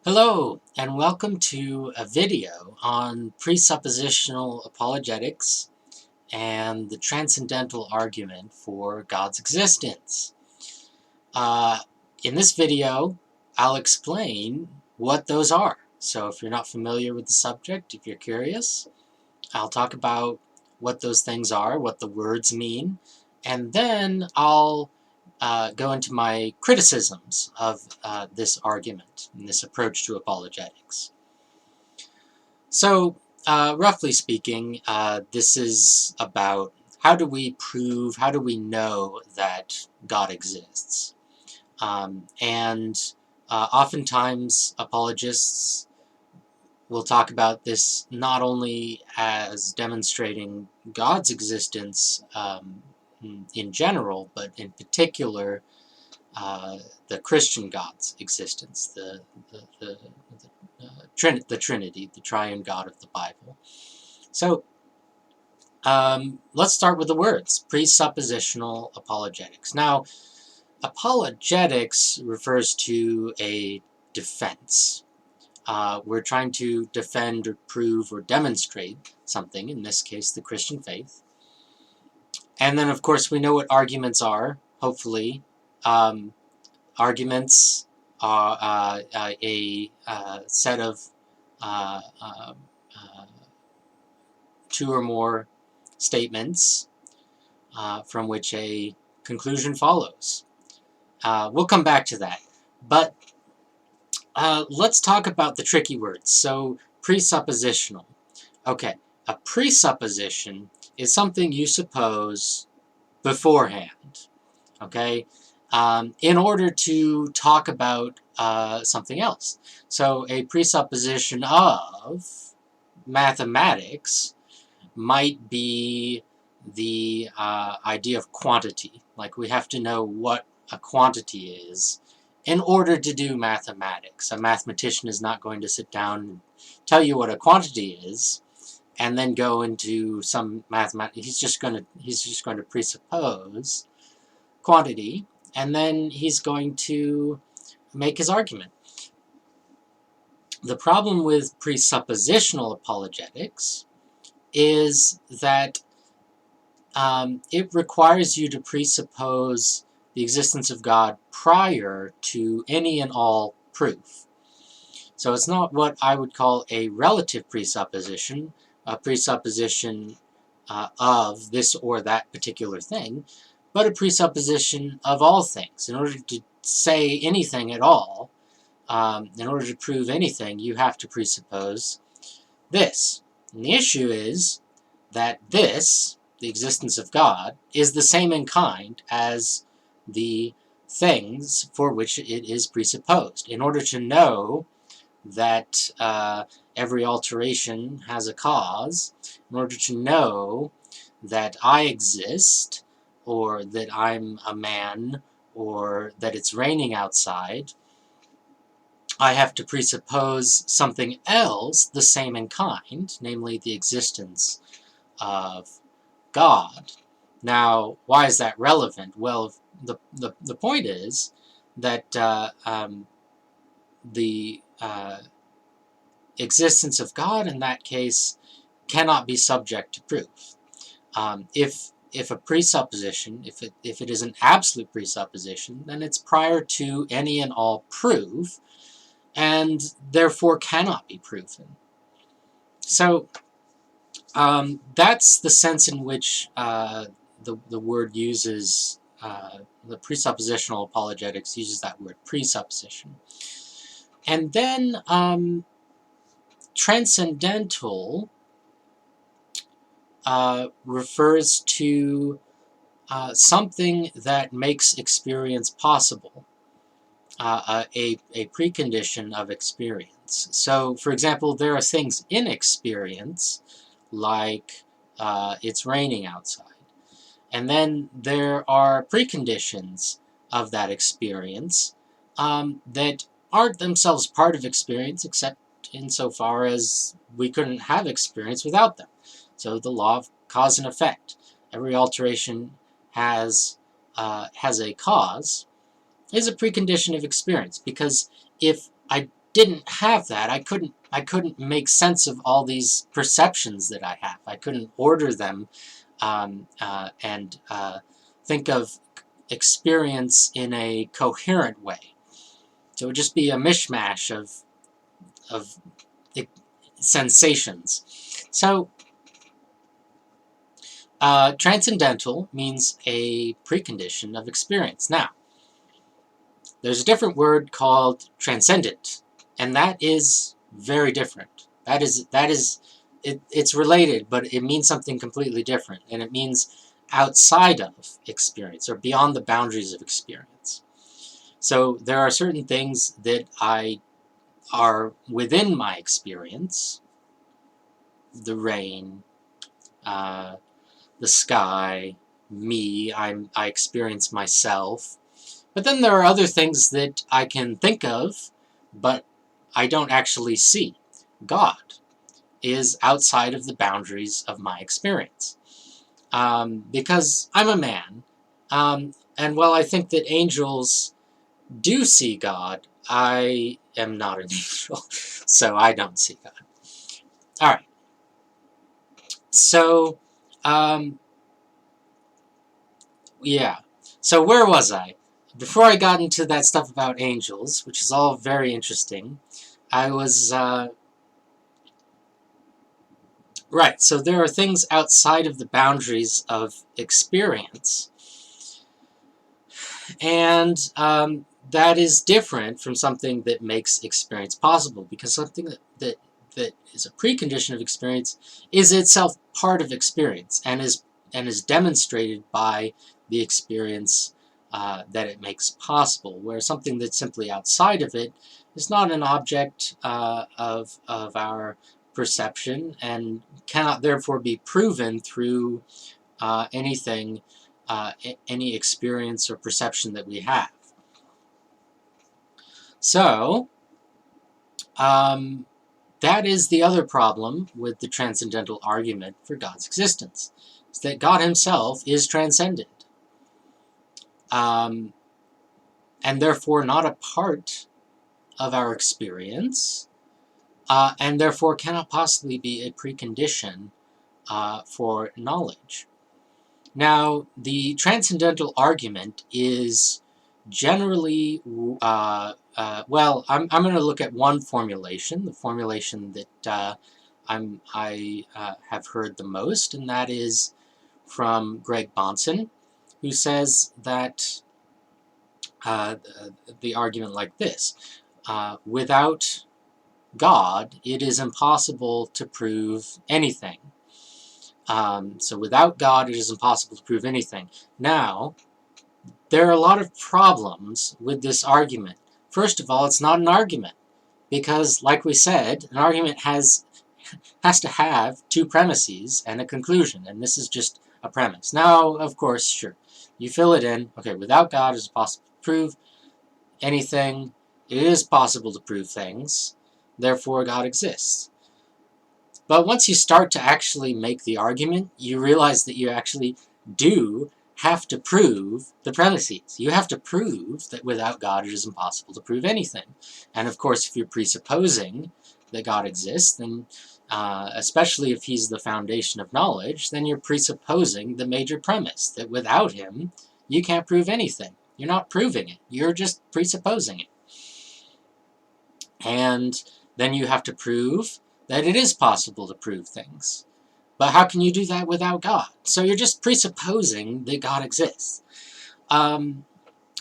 Hello, and welcome to a video on presuppositional apologetics and the transcendental argument for God's existence. Uh, in this video, I'll explain what those are. So if you're not familiar with the subject, if you're curious, I'll talk about what those things are, what the words mean, and then I'll go into my criticisms of this argument and this approach to apologetics. So, roughly speaking, this is about how do we prove, how do we know that God exists? Oftentimes, apologists will talk about this not only as demonstrating God's existence in general, but in particular, the Christian God's existence, the Trinity, the triune God of the Bible. So let's start with the words, presuppositional apologetics. Now, apologetics refers to a defense. We're trying to defend or prove or demonstrate something, in this case the Christian faith. And then, of course, we know what arguments are, hopefully. Arguments are a set of two or more statements from which a conclusion follows. We'll come back to that. But let's talk about the tricky words. So, presuppositional. Okay, a presupposition is something you suppose beforehand, okay, in order to talk about something else. So a presupposition of mathematics might be the idea of quantity. Like, we have to know what a quantity is in order to do mathematics. A mathematician is not going to sit down and tell you what a quantity is and then go into some mathematics. He's just going to presuppose quantity, and then he's going to make his argument. The problem with presuppositional apologetics is that it requires you to presuppose the existence of God prior to any and all proof. So it's not what I would call a relative presupposition, a presupposition of this or that particular thing, but a presupposition of all things. In order to say anything at all, in order to prove anything, you have to presuppose this. And the issue is that this, the existence of God, is the same in kind as the things for which it is presupposed. In order to know that every alteration has a cause, in order to know that I exist, or that I'm a man, or that it's raining outside, I have to presuppose something else the same in kind, namely the existence of God. Now, why is that relevant? Well, the point is that the existence of God in that case cannot be subject to proof. If a presupposition, if it is an absolute presupposition, then it's prior to any and all proof, and therefore cannot be proven. So that's the sense in which the word uses, the presuppositional apologetics uses that word, presupposition. And then transcendental refers to something that makes experience possible, a precondition of experience. So, for example, there are things in experience, like it's raining outside. And then there are preconditions of that experience that aren't themselves part of experience, except insofar as we couldn't have experience without them. So the law of cause and effect. Every alteration has a cause, is a precondition of experience, because if I didn't have that, I couldn't make sense of all these perceptions that I have. I couldn't order them and think of experience in a coherent way. So it would just be a mishmash of sensations. So transcendental means a precondition of experience. Now, there's a different word called transcendent, and that is very different. It's related, but it means something completely different, and it means outside of experience or beyond the boundaries of experience. So there are certain things that are within my experience: the rain, the sky, me. I experience myself. But then there are other things that I can think of, but I don't actually see. God is outside of the boundaries of my experience. Because I'm a man, and while I think that angels do see God, I am not an angel, so I don't see God. All right. So, yeah. So where was I? Before I got into that stuff about angels, which is all very interesting, I was... right, so there are things outside of the boundaries of experience. And that is different from something that makes experience possible, because something that is a precondition of experience is itself part of experience and is demonstrated by the experience that it makes possible, where something that's simply outside of it is not an object of our perception and cannot therefore be proven through anything, any experience or perception that we have. So, that is the other problem with the transcendental argument for God's existence, is that God himself is transcendent, and therefore not a part of our experience, and therefore cannot possibly be a precondition for knowledge. Now, the transcendental argument is generally, well, I'm going to look at one formulation, the formulation that I have heard the most, and that is from Greg Bahnsen, who says that the argument like this: without God, it is impossible to prove anything. So without God, it is impossible to prove anything. Now, there are a lot of problems with this argument. First of all, it's not an argument, because, like we said, an argument has to have two premises and a conclusion, and this is just a premise. Now, of course, sure, you fill it in. Okay, without God, it is possible to prove anything. It is possible to prove things. Therefore, God exists. But once you start to actually make the argument, you realize that you actually do have to prove the premises. You have to prove that without God it is impossible to prove anything. And of course, if you're presupposing that God exists, then especially if he's the foundation of knowledge, then you're presupposing the major premise, that without him you can't prove anything. You're not proving it, you're just presupposing it. And then you have to prove that it is possible to prove things. But how can you do that without God? So you're just presupposing that God exists.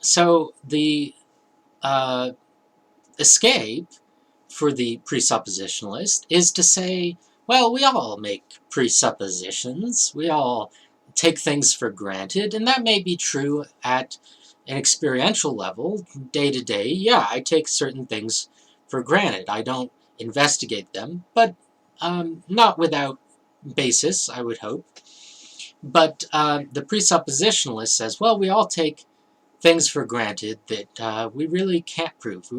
So the escape for the presuppositionalist is to say, well, we all make presuppositions. We all take things for granted, and that may be true at an experiential level, day to day. Yeah, I take certain things for granted. I don't investigate them, but not without basis, I would hope. But the presuppositionalist says, well, we all take things for granted that we really can't prove.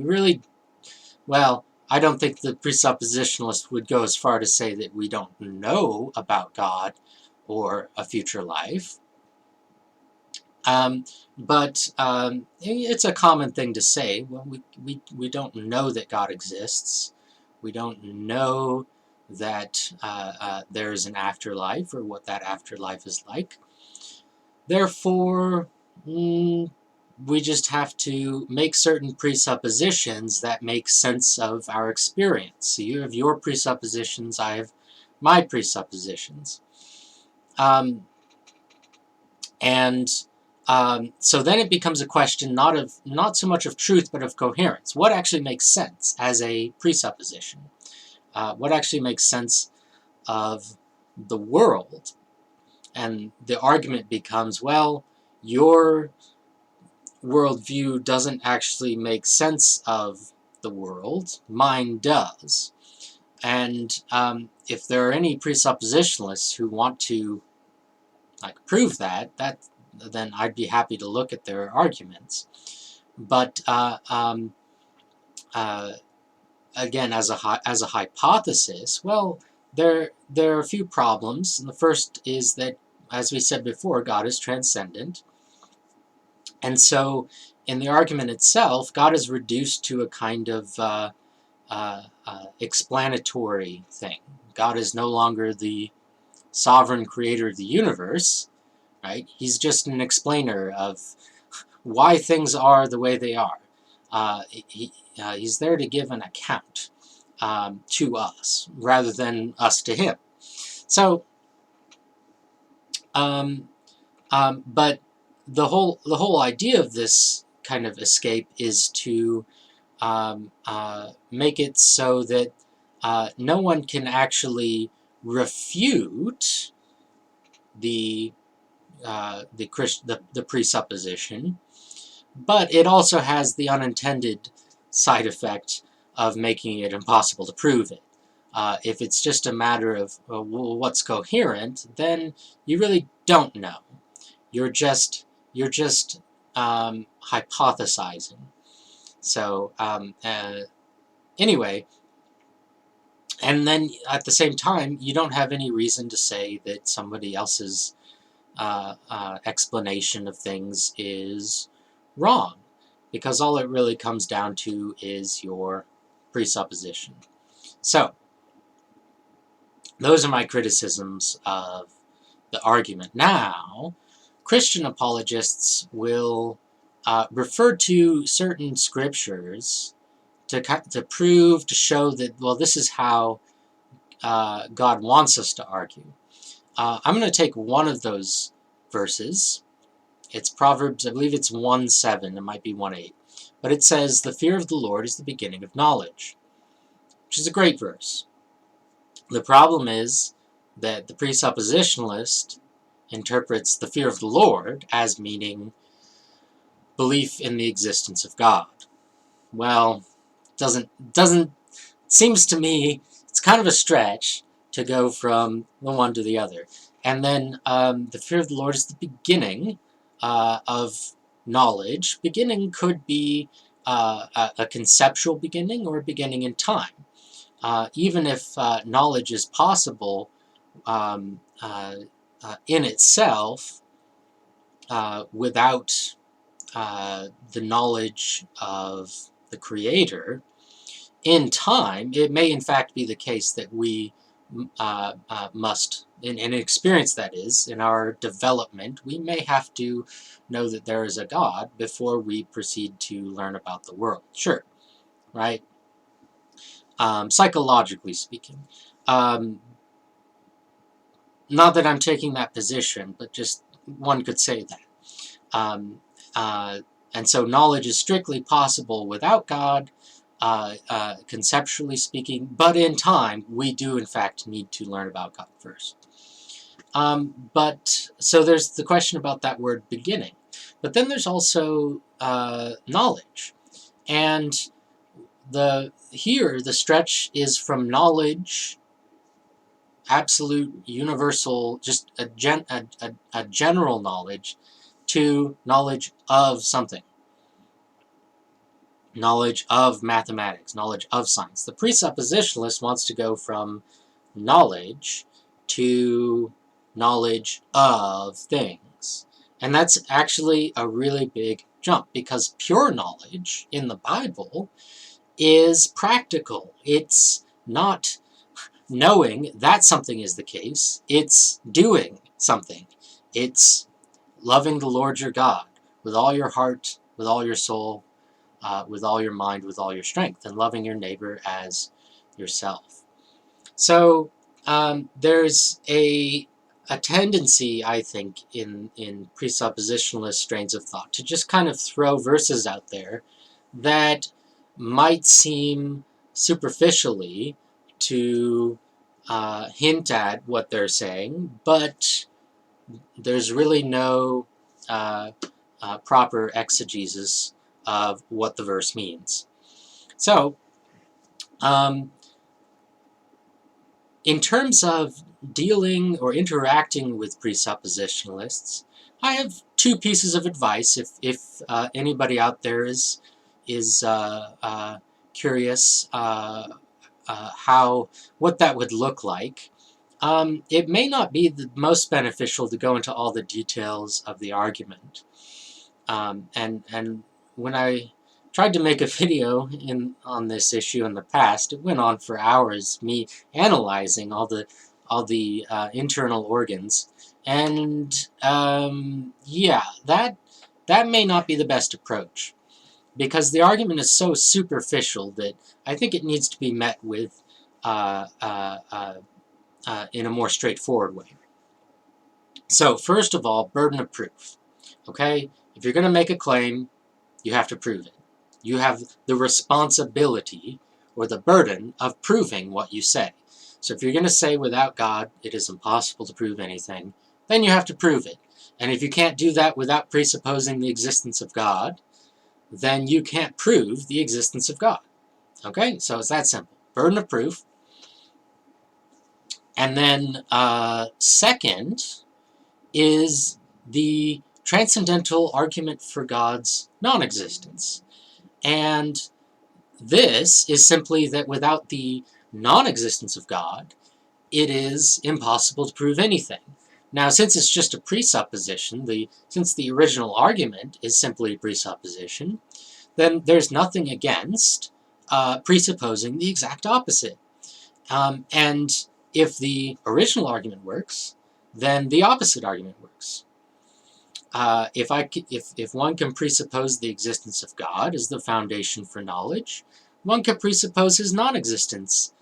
Well, I don't think the presuppositionalist would go as far to say that we don't know about God or a future life. But it's a common thing to say. Well, we don't know that God exists. We don't know that there's an afterlife or what that afterlife is like. Therefore, we just have to make certain presuppositions that make sense of our experience. So you have your presuppositions, I have my presuppositions. Um, and so then it becomes a question not so much of truth, but of coherence. What actually makes sense as a presupposition? What actually makes sense of the world? And the argument becomes, well, your worldview doesn't actually make sense of the world. Mine does. And if there are any presuppositionalists who want to prove that, then I'd be happy to look at their arguments. But again, as a hypothesis, well, there are a few problems. And the first is that, as we said before, God is transcendent. And so, in the argument itself, God is reduced to a kind of explanatory thing. God is no longer the sovereign creator of the universe, right? He's just an explainer of why things are the way they are. He's there to give an account to us, rather than us to him. So, but the whole idea of this kind of escape is to make it so that no one can actually refute the presupposition, but it also has the unintended side effect of making it impossible to prove it. If it's just a matter of well, what's coherent, then you really don't know. You're just hypothesizing. So anyway, and then at the same time, you don't have any reason to say that somebody else's explanation of things is wrong, because all it really comes down to is your presupposition. So, those are my criticisms of the argument. Now, Christian apologists will refer to certain scriptures to prove, to show that, well, this is how God wants us to argue. I'm going to take one of those verses. It's Proverbs, I believe it's 1:7, it might be 1:8. But it says, "The fear of the Lord is the beginning of knowledge," which is a great verse. The problem is that the presuppositionalist interprets the fear of the Lord as meaning belief in the existence of God. Well, doesn't seems to me it's kind of a stretch to go from the one to the other. And then the fear of the Lord is the beginning of knowledge. Beginning could be a conceptual beginning or a beginning in time. Even if knowledge is possible in itself without the knowledge of the Creator, in time, it may in fact be the case that we must, in an experience that is, in our development, we may have to know that there is a God before we proceed to learn about the world. Sure, right? Psychologically speaking. Not that I'm taking that position, but just one could say that. And so knowledge is strictly possible without God, conceptually speaking, but in time, we do in fact need to learn about God first. But so there's the question about that word beginning. But then there's also knowledge. And here the stretch is from knowledge, absolute, universal, just a general knowledge, to knowledge of something. Knowledge of mathematics, knowledge of science. The presuppositionalist wants to go from knowledge to knowledge of things. And that's actually a really big jump, because pure knowledge in the Bible is practical. It's not knowing that something is the case, it's doing something. It's loving the Lord your God with all your heart, with all your soul, with all your mind, with all your strength, and loving your neighbor as yourself. So there's a tendency, I think, in presuppositionalist strains of thought to just kind of throw verses out there that might seem superficially to hint at what they're saying, but there's really no proper exegesis of what the verse means. So, in terms of dealing or interacting with presuppositionalists, I have two pieces of advice. If anybody out there is curious what that would look like, it may not be the most beneficial to go into all the details of the argument. And when I tried to make a video on this issue in the past, it went on for hours, me analyzing all the internal organs, and yeah, that may not be the best approach, because the argument is so superficial that I think it needs to be met with in a more straightforward way. So first of all, burden of proof. Okay, if you're going to make a claim, you have to prove it. You have the responsibility or the burden of proving what you say. So if you're going to say without God it is impossible to prove anything, then you have to prove it. And if you can't do that without presupposing the existence of God, then you can't prove the existence of God. Okay, so it's that simple. Burden of proof. And then second is the transcendental argument for God's non-existence. And this is simply that without the non-existence of God, it is impossible to prove anything. Now, since it's just a presupposition, since the original argument is simply a presupposition, then there's nothing against presupposing the exact opposite. And if the original argument works, then the opposite argument works. If one can presuppose the existence of God as the foundation for knowledge, one can presuppose his non-existence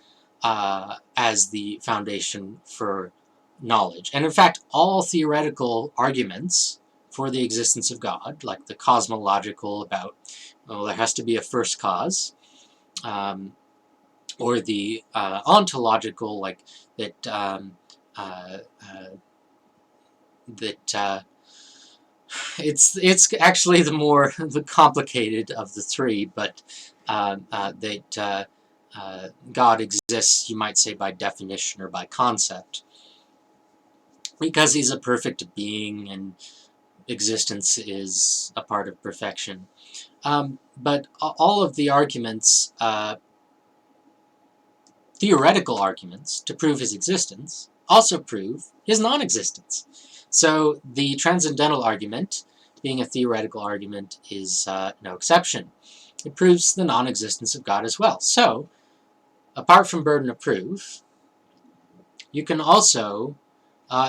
as the foundation for knowledge. And in fact, all theoretical arguments for the existence of God, like the cosmological about, well, there has to be a first cause, or the ontological, like that it's actually the complicated of the three, but that God exists, you might say, by definition or by concept, because he's a perfect being and existence is a part of perfection. But all of the arguments, theoretical arguments, to prove his existence, also prove his non-existence. So the transcendental argument, being a theoretical argument, is no exception. It proves the non-existence of God as well. So, apart from burden of proof, you can also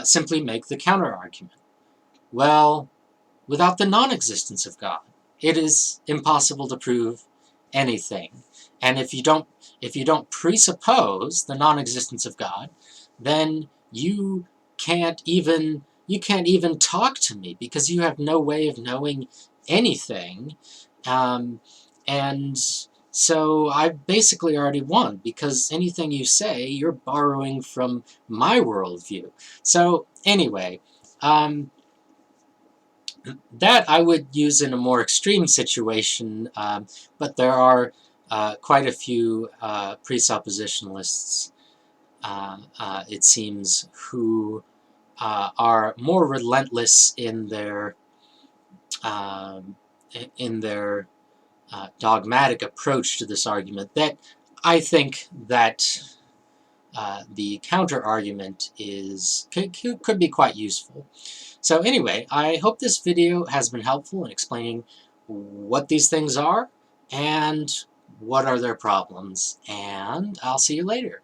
simply make the counterargument. Well, without the non-existence of God, it is impossible to prove anything. And if you don't presuppose the non-existence of God, then you can't even talk to me, because you have no way of knowing anything. And so I basically already won, because anything you say, you're borrowing from my worldview. So anyway, that I would use in a more extreme situation, but there are quite a few presuppositionalists, it seems, who are more relentless in their dogmatic approach to this argument, that I think that the counter-argument could be quite useful. So anyway, I hope this video has been helpful in explaining what these things are and what are their problems, and I'll see you later.